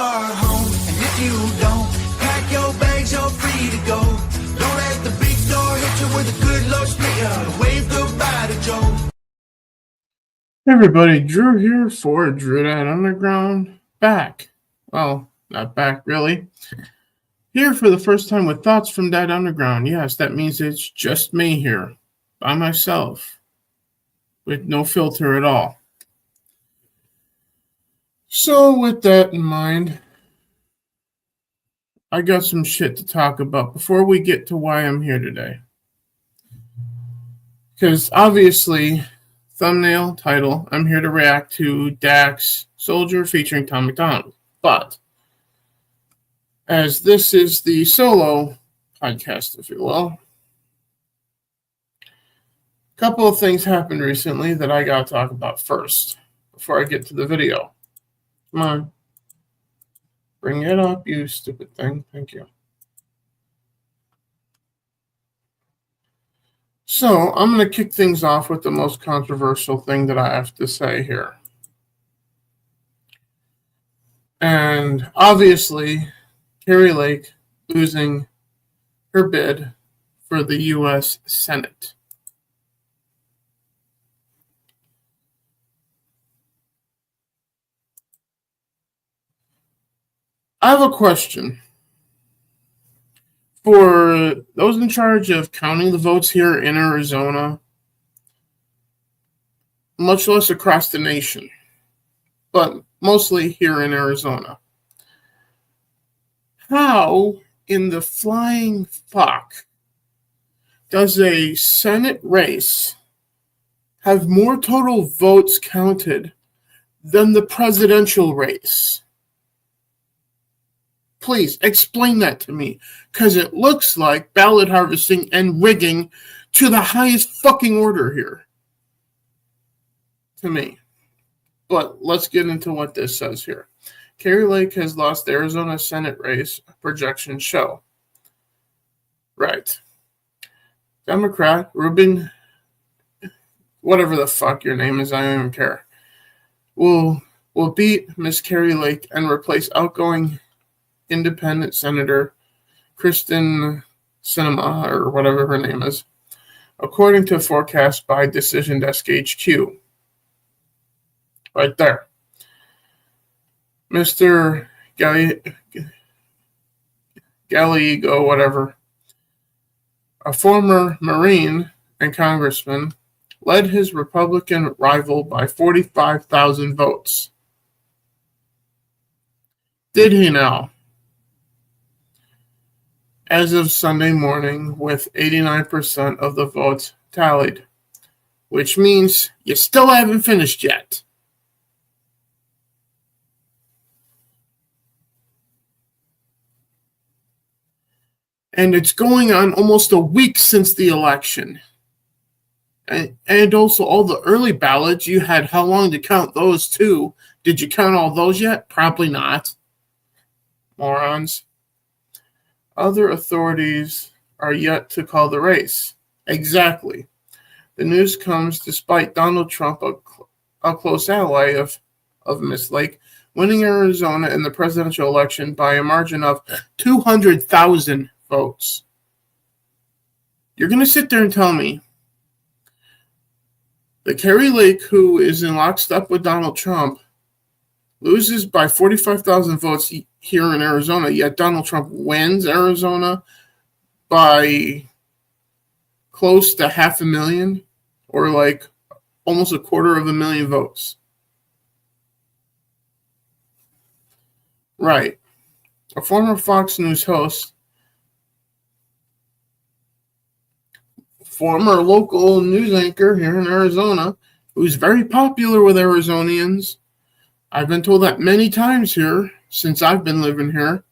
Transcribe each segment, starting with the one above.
are home, and if you don't, pack your bags, you're free to go. Don't let the big door hit you with a good Lord split you. Wave goodbye to Joe. Hey everybody, Drew here for Drew Dad Underground. Back. Well, not back really. Here for the first time with thoughts from Dad Underground. Yes, that means it's just me here, by myself, with no filter at all. So with that in mind, I got some shit to talk about before we get to why I'm here today. Because obviously, thumbnail, title, I'm here to react to Dax Soldier featuring Tom MacDonald. But, as this is the solo podcast, if you will, a couple of things happened recently that I got to talk about first, before I get to the video. Come on. Bring it up, you stupid thing. Thank you. So, I'm going to kick things off with the most controversial thing that I have to say here. And obviously, Kari Lake losing her bid for the U.S. Senate. I have a question. For those in charge of counting the votes here in Arizona, much less across the nation, but mostly here in Arizona, how in the flying fuck does a Senate race have more total votes counted than the presidential race? Please explain that to me, because it looks like ballot harvesting and rigging to the highest fucking order here. To me. But let's get into what this says here. Kari Lake has lost the Arizona Senate race, projections show. Right. Democrat Ruben, whatever the fuck your name is, I don't even care, will beat Miss Kari Lake and replace outgoing Independent Senator Kristen Sinema, or whatever her name is, according to a forecast by Decision Desk HQ. Right there. Mr. Gallego, whatever, a former Marine and congressman, led his Republican rival by 45,000 votes. Did he now? As of Sunday morning, with 89% of the votes tallied, which means you still haven't finished yet. And it's going on almost a week since the election. And also all the early ballots, you had how long to count those too? Did you count all those yet? Probably not. Morons. Other authorities are yet to call the race. Exactly. The news comes despite Donald Trump, a close ally of Miss Lake, winning Arizona in the presidential election by a margin of 200,000 votes. You're going to sit there and tell me that Kari Lake, who is in lockstep with Donald Trump, loses by 45,000 votes here in Arizona, yet Donald Trump wins Arizona by close to 500,000, or like almost 250,000 votes. Right. A former Fox News host, former local news anchor here in Arizona, who's very popular with Arizonians. I've been told that many times here since I've been living here,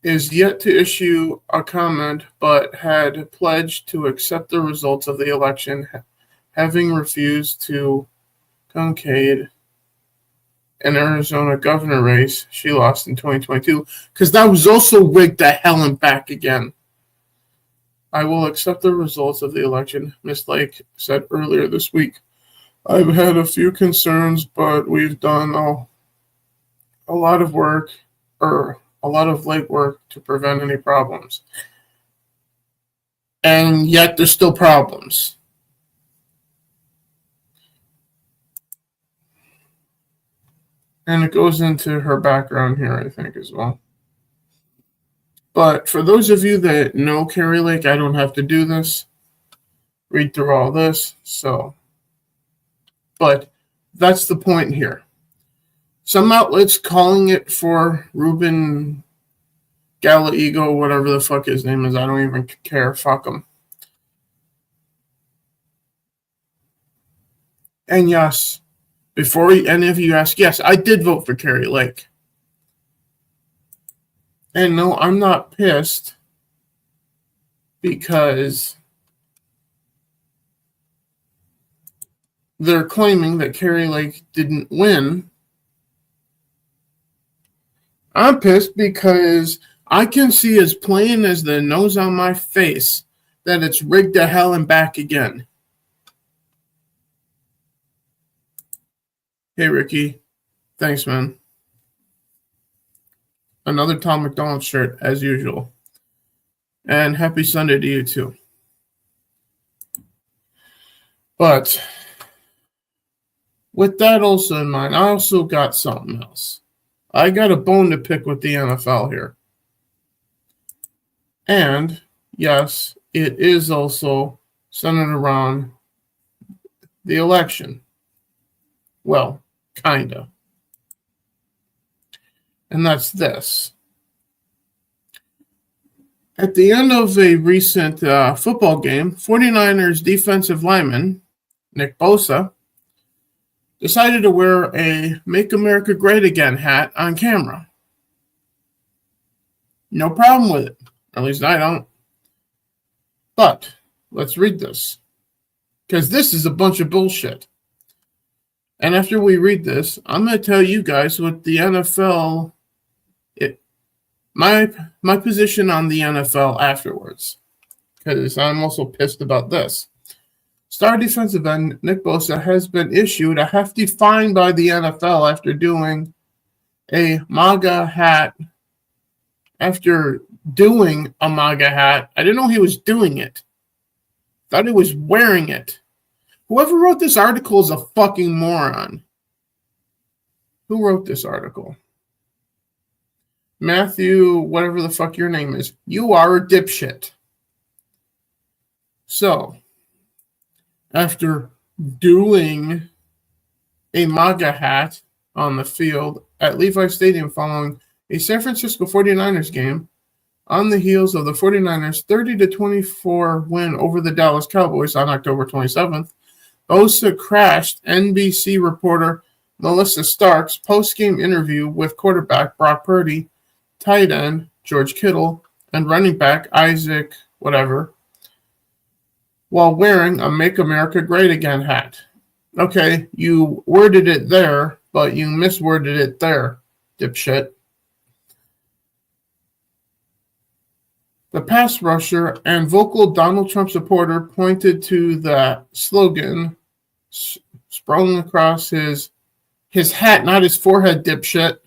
is yet to issue a comment, but had pledged to accept the results of the election, having refused to concede an Arizona governor race she lost in 2022, because that was also rigged to hell and back again. I will accept the results of the election, Ms. Lake said earlier this week. I've had a few concerns, but we've done a lot of work or a lot of legwork to prevent any problems. And yet there's still problems. And it goes into her background here, I think, as well. But for those of you that know Kari Lake, I don't have to do this. Read through all this. But that's the point here. Some outlets calling it for Ruben Gallego, whatever the fuck his name is. I don't even care. Fuck him. And yes, before any of you ask, yes, I did vote for Kari Lake. And no, I'm not pissed because they're claiming that Kari Lake didn't win. I'm pissed because I can see as plain as the nose on my face that it's rigged to hell and back again. Hey, Ricky. Thanks, man. Another Tom MacDonald shirt, as usual. And happy Sunday to you, too. But with that also in mind, I also got something else. I got a bone to pick with the NFL here. And, yes, it is also centered around the election. Well, kinda. And that's this. At the end of a recent football game, 49ers defensive lineman, Nick Bosa, decided to wear a Make America Great Again hat on camera. No problem with it. At least I don't. But let's read this. Because this is a bunch of bullshit. And after we read this, I'm going to tell you guys what the NFL, my position on the NFL afterwards. Because I'm also pissed about this. Star defensive end Nick Bosa has been issued a hefty fine by the NFL after doing a MAGA hat. After doing a MAGA hat, I didn't know he was doing it. Thought he was wearing it. Whoever wrote this article is a fucking moron. Who wrote this article? Matthew, whatever the fuck your name is. You are a dipshit. So, after doing a MAGA hat on the field at Levi Stadium following a San Francisco 49ers game on the heels of the 49ers' 30-24 win over the Dallas Cowboys on October 27th, Bosa crashed NBC reporter Melissa Stark's post-game interview with quarterback Brock Purdy, tight end George Kittle, and running back Isaac whatever, while wearing a Make America Great Again hat. Okay, you worded it there, but you misworded it there, dipshit. The pass rusher and vocal Donald Trump supporter pointed to the slogan sprawling across his hat, not his forehead, dipshit,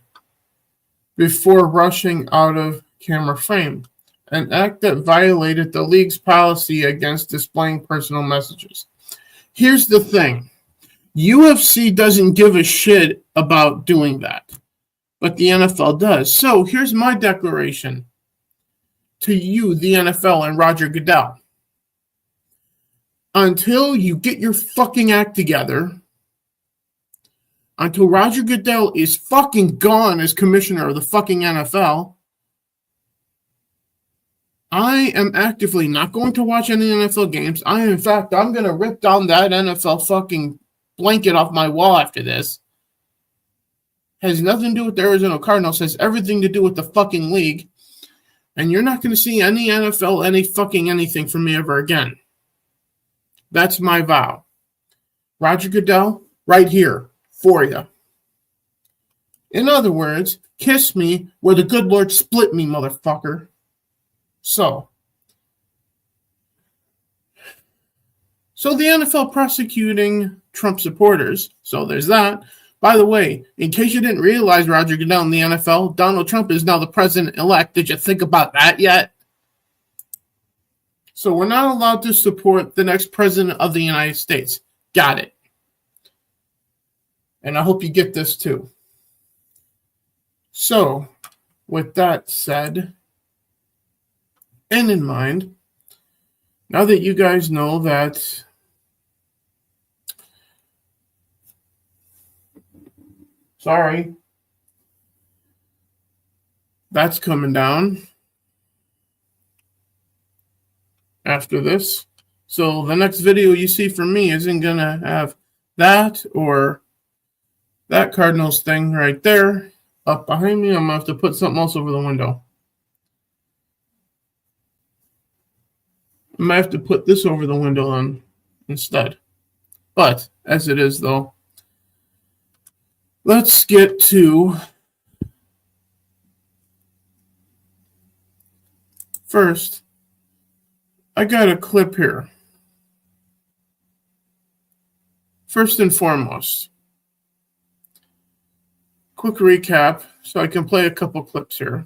before rushing out of camera frame, an act that violated the league's policy against displaying personal messages. Here's the thing. UFC doesn't give a shit about doing that, but the NFL does. So here's my declaration to you, the NFL, and Roger Goodell. Until you get your fucking act together, until Roger Goodell is fucking gone as commissioner of the fucking NFL, I am actively not going to watch any NFL games. I'm going to rip down that NFL fucking blanket off my wall after this. Has nothing to do with the Arizona Cardinals. Has everything to do with the fucking league. And you're not going to see any NFL, any fucking anything from me ever again. That's my vow. Roger Goodell, right here for you. In other words, kiss me where the good Lord split me, motherfucker. So the NFL prosecuting Trump supporters, so there's that, By the way, in case you didn't realize, Roger Goodell, in the NFL, Donald Trump is now the president-elect. Did you think about that yet? So we're not allowed to support the next president of the United States. Got it. And I hope you get this too. So, with that said, and in mind, now that you guys know that that's coming down after this. So the next video you see from me isn't going to have that or that Cardinals thing right there up behind me. I'm going to have to put something else over the window. I might have to put this over the window on instead. But as it is, though, let's get to first. I got a clip here. First and foremost, quick recap so I can play a couple clips here.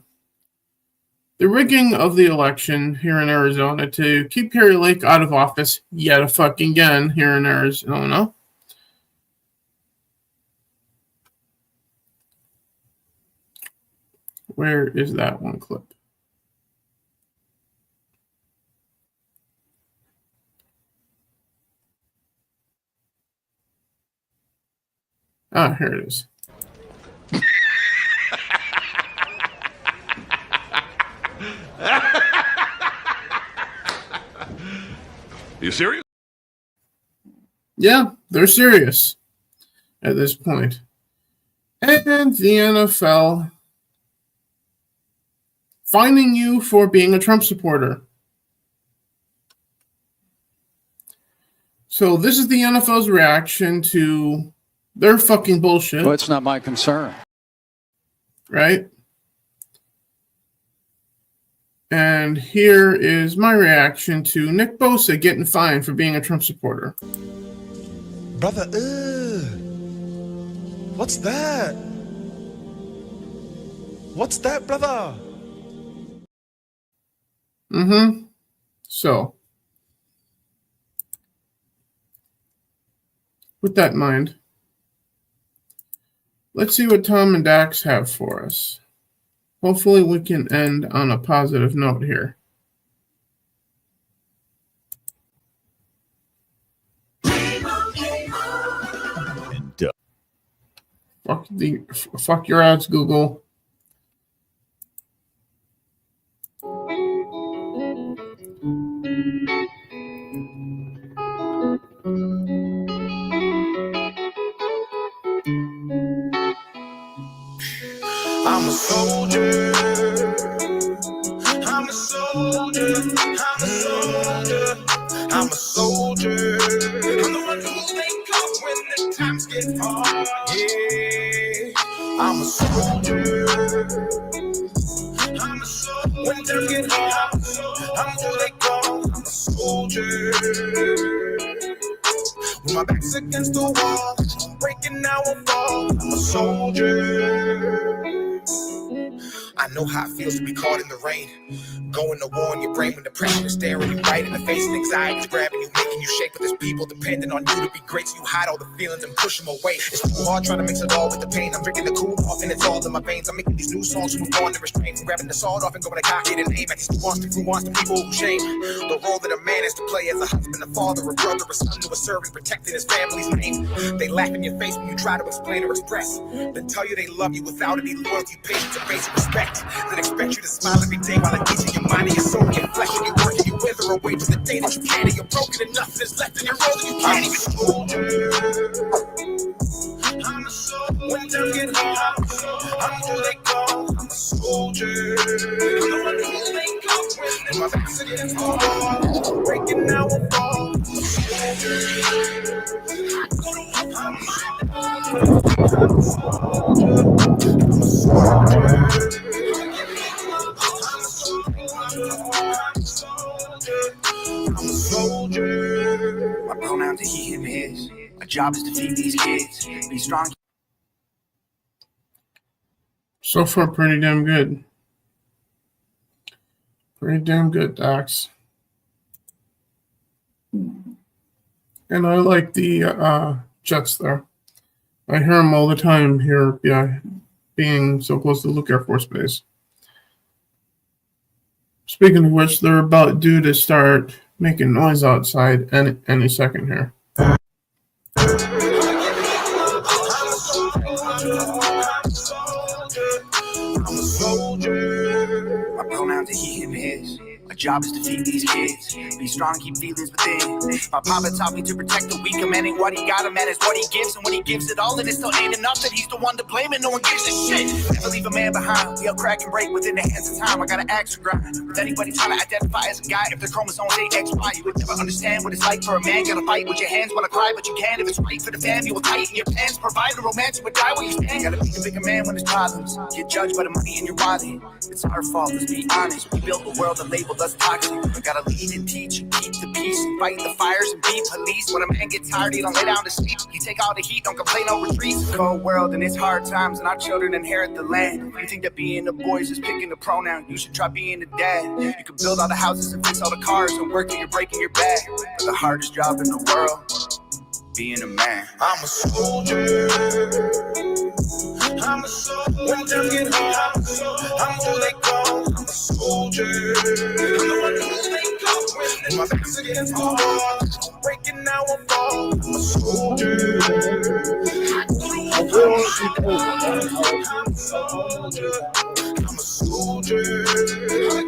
The rigging of the election here in Arizona to keep Kari Lake out of office yet a fucking again here in Arizona. Where is that one clip? Ah, here it is. You serious? Yeah, they're serious at this point. And the NFL finding you for being a Trump supporter. So this is the NFL's reaction to their fucking bullshit. Well, it's not my concern. Right? And here is my reaction to Nick Bosa getting fined for being a Trump supporter. Brother, what's that? What's that, brother? So, with that in mind, let's see what Tom and Dax have for us. Hopefully we can end on a positive note here. Fuck your ads, Google. I'm a soldier. I'm a soldier. I'm a soldier. I'm a soldier. I'm the one who wake up when the times get hard. Yeah, I'm a soldier. I'm a soldier. When times get hard, I'm who they call. I'm a soldier. When my back's against the wall, I'm breaking, now I fall. I'm a soldier. I know how it feels to be caught in the rain. Going to war in your brain when the pressure is staring you right in the face and anxiety's grabbing you, making you shake. But there's people depending on you to be great, so you hide all the feelings and push them away. It's too hard trying to mix it all with the pain. I'm drinking the cool off and it's all in my veins. I'm making these new songs to move on and restrain from grabbing the sword off and going to cock it and aim at these who wants the people who shame. The role that a man is to play as a husband, a father, a brother, a son to a servant, protecting his family's name. They laugh in your face when you try to explain or express. Then tell you they love you without any loyalty, patience, and basic respect. Then expect you to smile every day while it eats in your mind and your soul, your flesh, and your work, and you wither away to the day that you can't, and you're broken and nothing is left in your road and you can't even soldier. I'm a soldier. When times get hard, I'm who they call. I'm a soldier. I'm the one who they call when my back's against the wall. Breaking, now I fall. I'm a soldier. I go to war. I'm a soldier. My pronouns are he, him, his. My job is to feed these kids. Be strong. So far, pretty damn good. Pretty damn good, Dax. And I like the jets there. I hear them all the time here, yeah, being so close to Luke Air Force Base. Speaking of which, they're about due to start making noise outside any second here. I'm a soldier. My pronouns are he, him, his. My job is to feed these kids. Be strong, keep feelings within. My papa taught me to protect the weak. A man ain't what he got, a man is what he gives. And when he gives it all, and it still ain't enough, that he's the one to blame and no one gives a shit. Never leave a man behind. We'll crack and break within the hands of time. I got an axe to grind. With anybody trying to identify as a guy, if the chromosomes ain't XY, you would never understand what it's like for a man. Gotta fight with your hands, wanna cry, but you can. If it's right for the fam, you will tighten your pants. Provide a romance, you would die where you stand. Gotta be the bigger man when there's problems. Get judged by the money in your wallet. It's our fault, let's be honest. We built a world that labeled us toxic. We gotta lead and teach and keep the peace and fight the fires and be police. When a man gets tired, he don't lay down to sleep. He take all the heat, don't complain over retreats. It's a cold world and it's hard times, and our children inherit the land. You think that being a boy is just picking a pronoun? You should try being a dad. You can build all the houses and fix all the cars and work till you're breaking your back. But the hardest job in the world, being a man. I'm a soldier. I'm a soldier. When time get hard, I'm gonna let go. I'm a soldier. I'm the one who's let go. When my back's against the wall, I'm breaking now I fall. I'm a soldier. I'm a soldier. I'm a soldier. I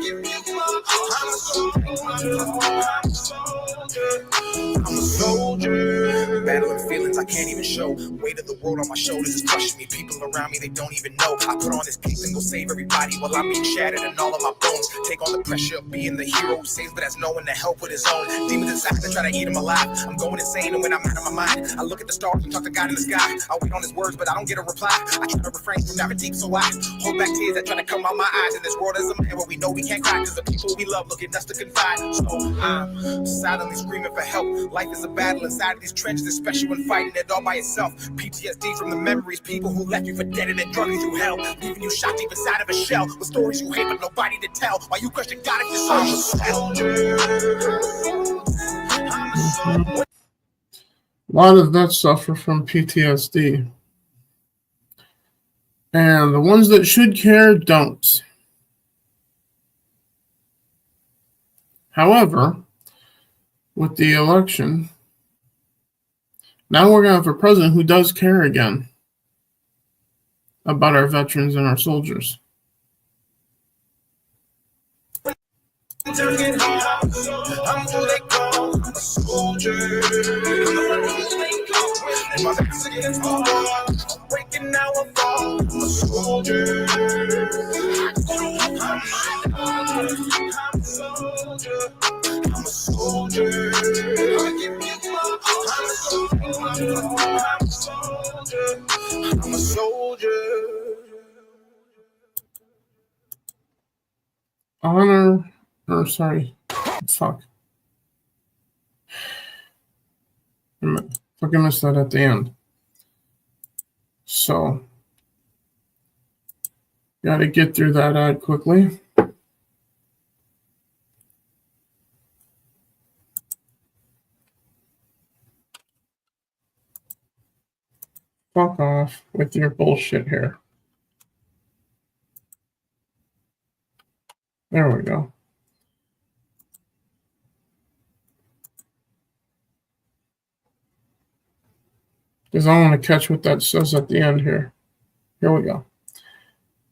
give you up. I'm a soldier. I'm a soldier. I'm a soldier. Battling feelings I can't even show. Weight of the world on my shoulders is crushing me. People around me, they don't even know. I put on this cape and go save everybody while I'm being shattered and all of my bones. Take on the pressure of being the hero who saves, but has no one to help with his own. Demons inside that try to eat him alive. I'm going insane, and when I'm out of my mind, I look at the stars and talk to God in the sky. I wait on his words, but I don't get a reply. I try to refrain from diving deep, so I hold back tears that try to come out my eyes. In this world as a man, where we know we can't cry, cause the people we love look at us to confide. So I'm silently screaming for help. Life is a battle inside of these trenches, especially when fighting it all by yourself. PTSD from the memories, people who left you for dead and then drug you through hell, leaving you shot deep inside of a shell with stories you hate but nobody to tell. Why you question God if you're so A lot of that suffer from PTSD. And the ones that should care don't. However, with the election, now we're going to have a president who does care again about our veterans and our soldiers. I'm gonna let go. I'm a soldier. And my back's against the wall. I'm breaking now I fall. I'm a soldier. I'm a soldier. I'm a soldier. I give you up. I'm a soldier. I'm a soldier. Honor, or sorry, fuck. I fucking missed that at the end. So, gotta get through that ad quickly. Fuck off with your bullshit here. There we go. Because I want to catch what that says at the end here. Here we go.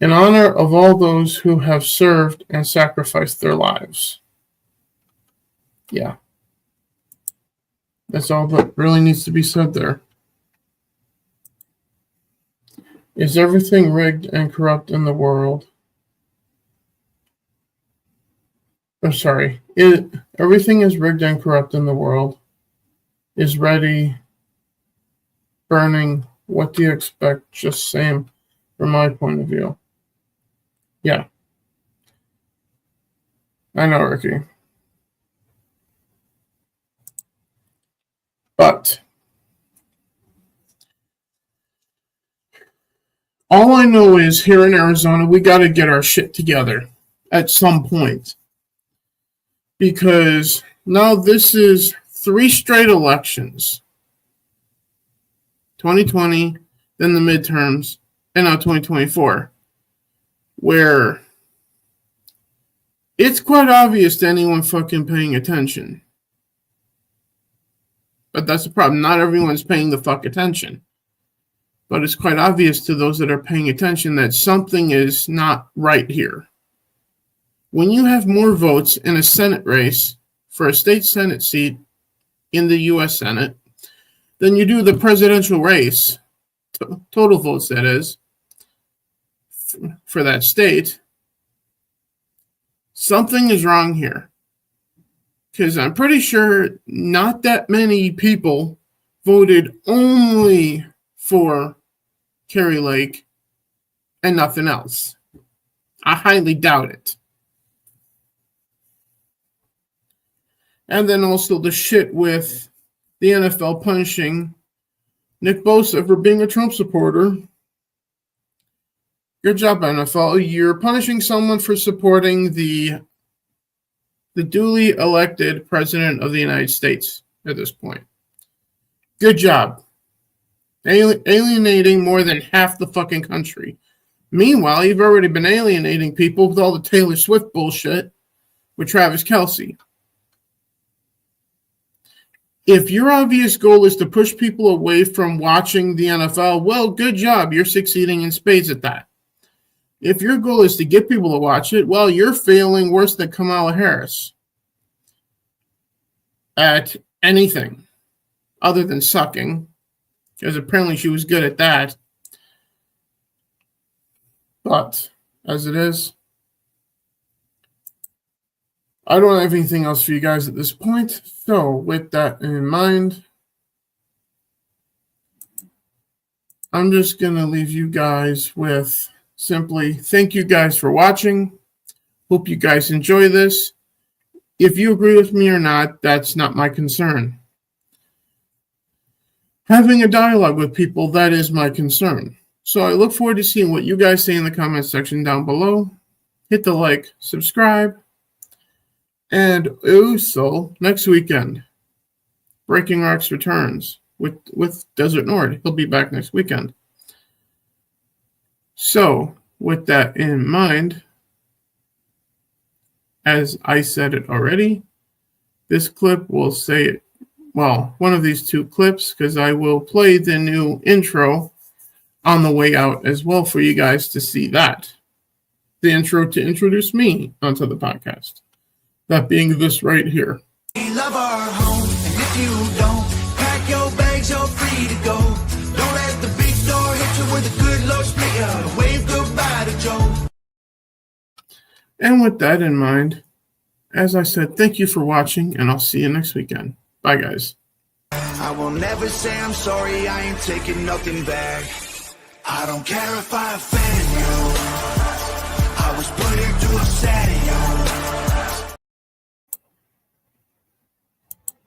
In honor of all those who have served and sacrificed their lives. Yeah. That's all that really needs to be said there. Is everything rigged and corrupt in the world? I'm sorry. Everything is rigged and corrupt in the world. Is ready, burning. What do you expect? Just same from my point of view. Yeah. I know, Ricky. But All I know is here in Arizona, we got to get our shit together at some point. Because now this is 3 straight elections. 2020, then the midterms, and now 2024. Where it's quite obvious to anyone fucking paying attention. But that's the problem. Not everyone's paying the fuck attention. But it's quite obvious to those that are paying attention that something is not right here. When you have more votes in a Senate race for a state Senate seat in the U.S. Senate than you do the presidential race, total votes that is, for that state, something is wrong here. Because I'm pretty sure not that many people voted only for Kari Lake and nothing else. I highly doubt it. And then also the shit with the NFL punishing Nick Bosa for being a Trump supporter. Good job, NFL. You're punishing someone for supporting the duly elected president of the United States at this point. Good job. Alienating more than half the fucking country. Meanwhile, you've already been alienating people with all the Taylor Swift bullshit with Travis Kelce. If your obvious goal is to push people away from watching the NFL, well, good job. You're succeeding in spades at that. If your goal is to get people to watch it, well, you're failing worse than Kamala Harris at anything other than sucking, because apparently she was good at that. But as it is, I don't have anything else for you guys at this point. So with that in mind, I'm just going to leave you guys with simply thank you guys for watching. Hope you guys enjoy this. If you agree with me or not, that's not my concern. Having a dialogue with people, that is my concern. So I look forward to seeing what you guys say in the comments section down below. Hit the like, subscribe, and also next weekend, Breaking Rocks returns with Desert Nord. He'll be back next weekend. So, with that in mind, as I said it already, this clip will say it. Well, one of these 2 clips, because I will play the new intro on the way out as well for you guys to see that. The intro to introduce me onto the podcast. That being this right here. We love our home, and if you don't, pack your bags, you're free to go. Don't let the big door hit you with a good Lord split you. Wave goodbye to Joe. And with that in mind, as I said, thank you for watching, and I'll see you next weekend. Bye, guys. I will never say I'm sorry, I ain't taking nothing back. I don't care if I offend you.